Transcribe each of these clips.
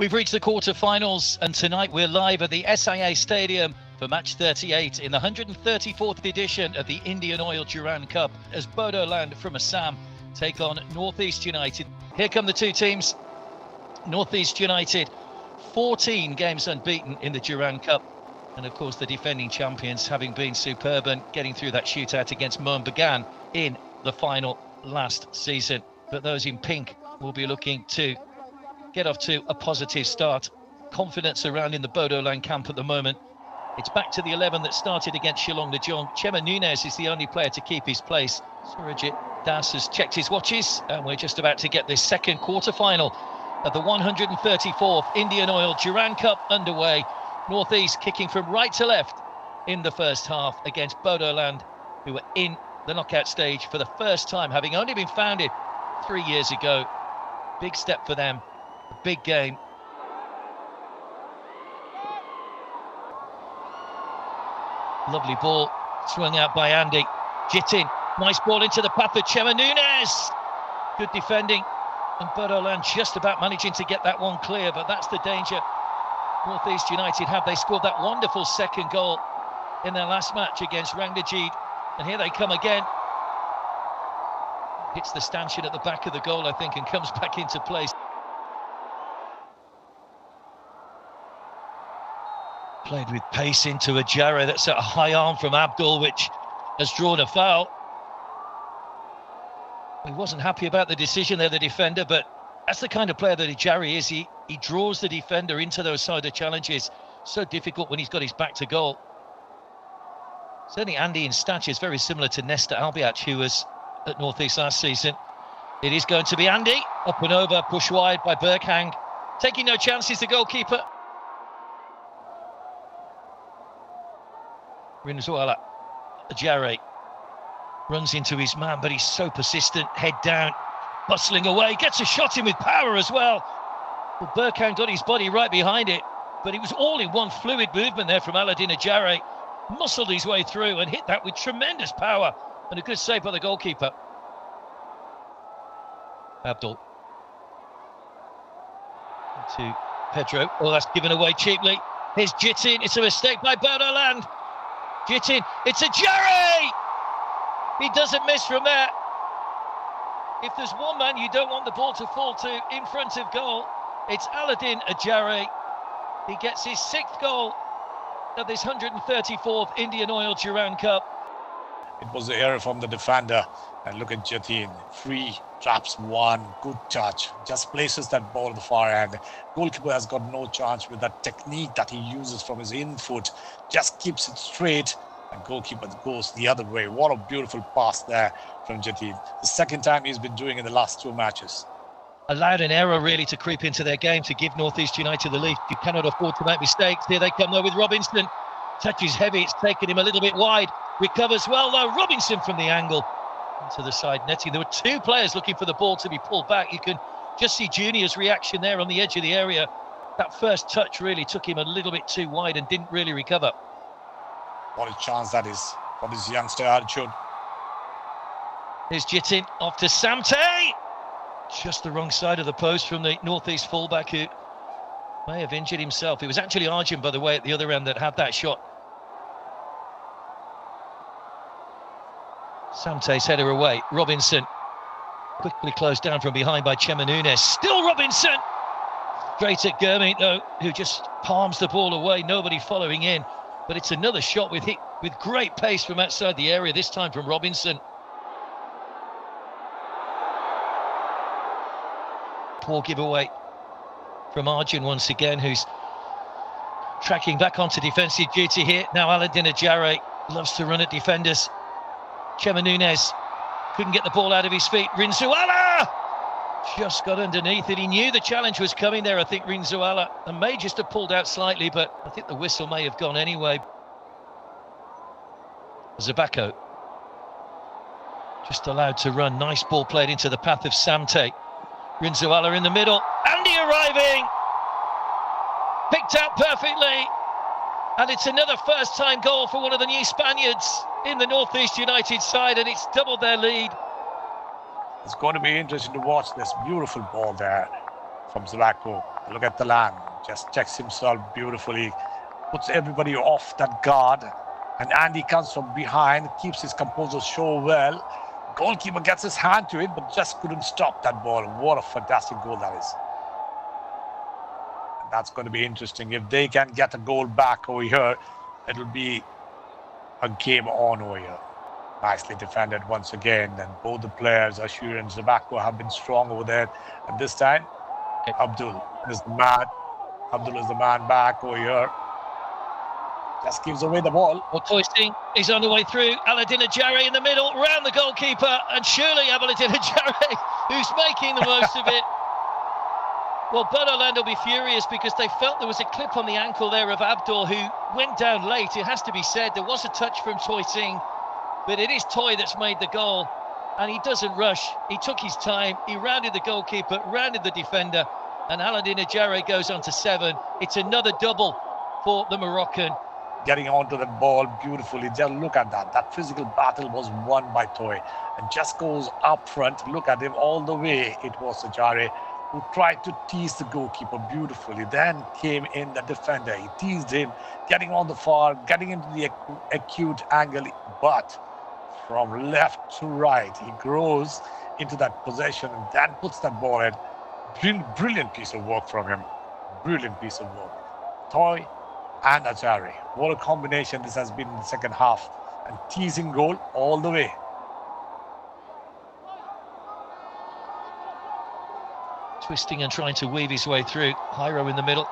We've reached the quarter-finals, and tonight we're live at the SIA Stadium for match 38 in the 134th edition of the Indian Oil Durand Cup as Bodoland from Assam take on Northeast United. Here come the two teams. Northeast United, 14 games unbeaten in the Durand Cup, and of course the defending champions, having been superb and getting through that shootout against Mohun Bagan in the final last season. But those in pink will be looking to get off to a positive start. Confidence around in the Bodoland camp at the moment. It's back to the 11 that started against Shillong Najong. Chema Nunes is the only player to keep his place. Surajit Das has checked his watches, and we're just about to get this second quarter-final of the 134th Indian Oil Durand Cup underway. Northeast kicking from right to left in the first half against Bodoland, who were in the knockout stage for the first time, having only been founded 3 years ago. Big step for them, a big game. Lovely ball swung out by Andy. Jitin, nice ball into the path of Chema Nunes. Good defending, and Bodoland just about managing to get that one clear, but that's the danger Northeast United have. They scored that wonderful second goal in their last match against Rangjit, and here they come again. Hits the stanchion at the back of the goal, I think, and comes back into place. Played with pace into Ajare. That's a high arm from Abdul, which has drawn a foul. He wasn't happy about the decision there, the defender, but that's the kind of player that Ajare is. He draws the defender into those side of challenges. So difficult when he's got his back to goal. Certainly Andy in stature is very similar to Nesta Albiach, who was at Northeast last season. It is going to be Andy. Up and over, push wide by Berghang. Taking no chances, the goalkeeper. Rinzuala, Ajare runs into his man, but he's so persistent, head down, bustling away, gets a shot in with power as well. Well, Berghang got his body right behind it, but it was all in one fluid movement there from Aladdin Ajare. Muscled his way through and hit that with tremendous power, and a good save by the goalkeeper. Abdul to Pedro. Oh, that's given away cheaply. Here's Jitin. It's a mistake by Bodoland. Jitin, it's Ajare! He doesn't miss from there. If there's one man you don't want the ball to fall to in front of goal, it's Aladdin Ajare. He gets his 6th goal of this 134th Indian Oil Durand Cup. It was the error from the defender. And look at Jitin. Free, traps one, good touch. Just places that ball at the far end. Goalkeeper has got no chance with that technique that he uses from his in foot. Just keeps it straight, and goalkeeper goes the other way. What a beautiful pass there from Jitin. The second time he's been doing in the last 2 matches. Allowed an error really to creep into their game to give Northeast United the lead. You cannot afford to make mistakes. Here they come though with Robinson. Touches heavy, it's taken him a little bit wide. Recovers well though, Robinson from the angle. Into the side netting. There were 2 players looking for the ball to be pulled back. You can just see Junior's reaction there on the edge of the area. That first touch really took him a little bit too wide and didn't really recover. What a chance that is for this youngster Arjun. Here's Jitin off to Samte. Just the wrong side of the post from the Northeast fullback, who may have injured himself. It was actually Arjun, by the way, at the other end that had that shot. Samte's header away. Robinson quickly closed down from behind by Chema Nunes. Still Robinson! Straight at Gurmeet though, who just palms the ball away, nobody following in. But it's another shot with great pace from outside the area, this time from Robinson. Poor giveaway from Arjun once again, who's tracking back onto defensive duty here. Now Aladdin Ajare loves to run at defenders. Chema Nunes couldn't get the ball out of his feet. Rinzuala just got underneath it. He knew the challenge was coming there, I think, Rinzuala, and may just have pulled out slightly, but I think the whistle may have gone anyway. Zabako just allowed to run. Nice ball played into the path of Samte. Rinzuala in the middle. Andy arriving. Picked out perfectly. And it's another first-time goal for one of the new Spaniards in the Northeast United side, and it's doubled their lead. It's going to be interesting to watch this beautiful ball there from Zlako. Look at the land. Just checks himself beautifully. Puts everybody off that guard. And Andy comes from behind, keeps his composure so well. Goalkeeper gets his hand to it, but just couldn't stop that ball. What a fantastic goal that is. And that's going to be interesting. If they can get a goal back over here, it'll be a game on over here. Nicely defended once again. And both the players, Ashur and Zabako, have been strong over there. And this time, Abdul is the man. Abdul is the man back over here. Just gives away the ball. Well, Toysting is on the way through. Aladin Ajare in the middle, round the goalkeeper, and surely Aladin Ajare, who's making the most of it. Well, bodoland will be furious because they felt there was a clip on the ankle there of Abdul, who went down late. It has to be said, there was a touch from Toysting, but it is Toy that's made the goal, and he doesn't rush. He took his time, he rounded the goalkeeper, rounded the defender, and Aladin Ajare goes on to 7. It's another double for the Moroccan. Getting onto the ball beautifully. Just look at that. That physical battle was won by Toy. And just goes up front. Look at him all the way. It was Ajare who tried to tease the goalkeeper beautifully. Then came in the defender. He teased him, getting on the far, getting into the acute angle. But from left to right, he grows into that possession and then puts that ball in. Brilliant piece of work from him. Brilliant piece of work. Toy and Ajare. What a combination this has been in the second half. And teasing goal all the way. Twisting and trying to weave his way through. Hyro in the middle.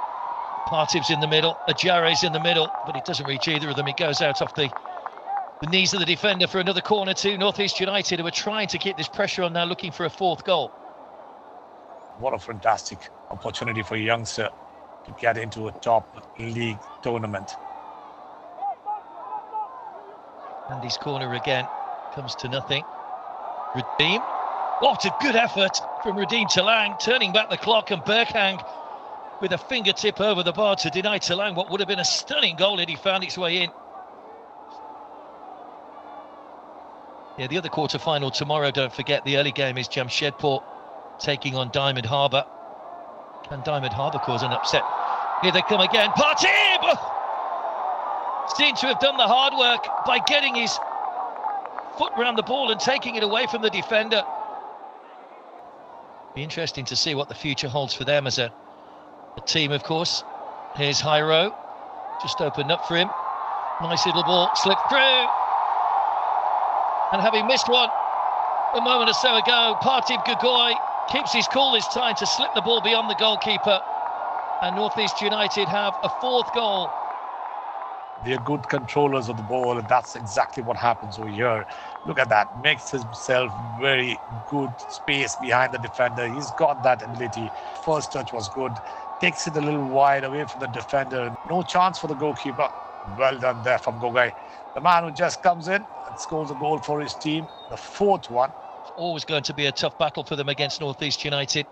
Partib's in the middle. Ajare's in the middle. But it doesn't reach either of them. It goes out off the knees of the defender for another corner to Northeast United, who are trying to keep this pressure on now, looking for a 4th goal. What a fantastic opportunity for a youngster to get into a top league tournament. Andy's corner again comes to nothing. Radim, what a good effort from Radim Talang, turning back the clock, and Berkhang with a fingertip over the bar to deny Talang what would have been a stunning goal had he found its way in. Yeah, the other quarter-final tomorrow, don't forget, the early game is Jamshedpur taking on Diamond Harbour. Can Diamond Harbour cause an upset? Here they come again. Partib! Seemed to have done the hard work by getting his foot round the ball and taking it away from the defender. Be interesting to see what the future holds for them as a team, of course. Here's Hyro. Just opened up for him. Nice little ball, slipped through. And having missed one a moment or so ago, Partib Gugoi keeps his cool this time to slip the ball beyond the goalkeeper, and Northeast United have a 4th goal. They're good controllers of the ball, and that's exactly what happens over here. Look at that. Makes himself very good space behind the defender. He's got that ability. First touch was good. Takes it a little wide away from the defender. No chance for the goalkeeper. Well done there from Gugoi. The man who just comes in and scores a goal for his team. The 4th one. Always going to be a tough battle for them against Northeast United,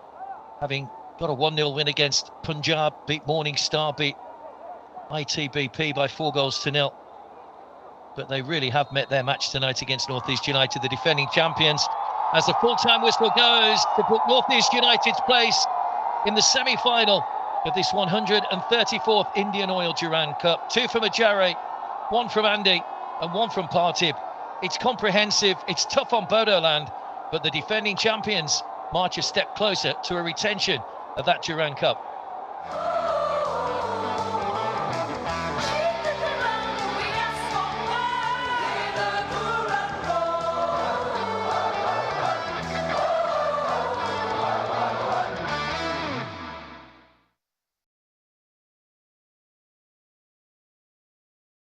having got a 1-0 win against Punjab, beat Morning Star, beat ITBP by 4-0. But they really have met their match tonight against Northeast United, the defending champions, as the full-time whistle goes to put Northeast United's place in the semi-final of this 134th Indian Oil Durand Cup. 2 from Ajare, 1 from Andy, and 1 from Partib. It's comprehensive, it's tough on bodoland, but the defending champions march a step closer to a retention of that Durand Cup.